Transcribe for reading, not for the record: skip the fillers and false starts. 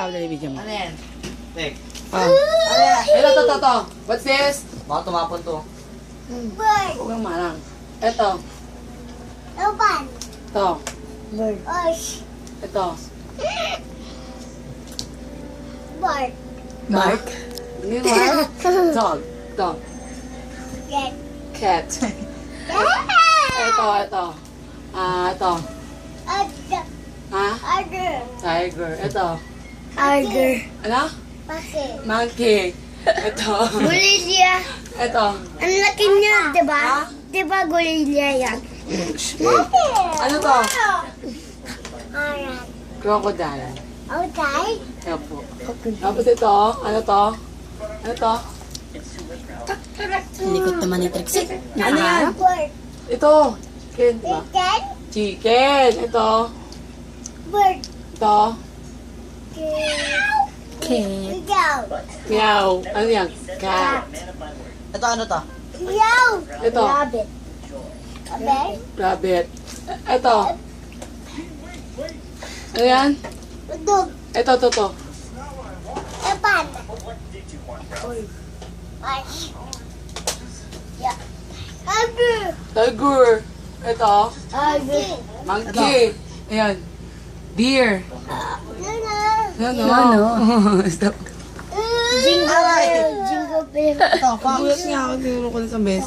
Ikaw, dali video mo. Ano yan? Tek. Ah. Ito, to. What's this? Baka tumapon to. Bird. Huwag kang marang. Ito. Open. Ito. Bird. Osh. Ito. Bird. Mark. Hindi mo. Dog. Dog. Get. Cat. Ito. Ito. Other. Ha? Other. Tiger. Ito. Other. Ano? Bakit? Monkey. Ito. Gulilya. Ito. Ang laki niya, di ba? Ha? Di ba gulilya yan? Ano to? Alright. Crocodile. Okay. Ayan po. Tapos ito. Ano to? Ano to? Likod naman ni Trixie. Ano yan? Bird. Ito. Chicken, diba? Chicken. Chicken. Ito. Bird. Ito. Cat. Meow. Meow. Ano yan? Cat. Ito ano to? Meow. Ito. Rabbit. Okay. Rabbit. Ito. Ano yan? Dog. Ito, to. Epan. Ash. Yeah. Tiger. Tiger. Ito. Tiger. Monkey. Ayan. Deer. Nana. Ano? Stop. Jingle bell. Jingle bell. Ito, fox. Gulat nga ako. Tinuro ko na sa best.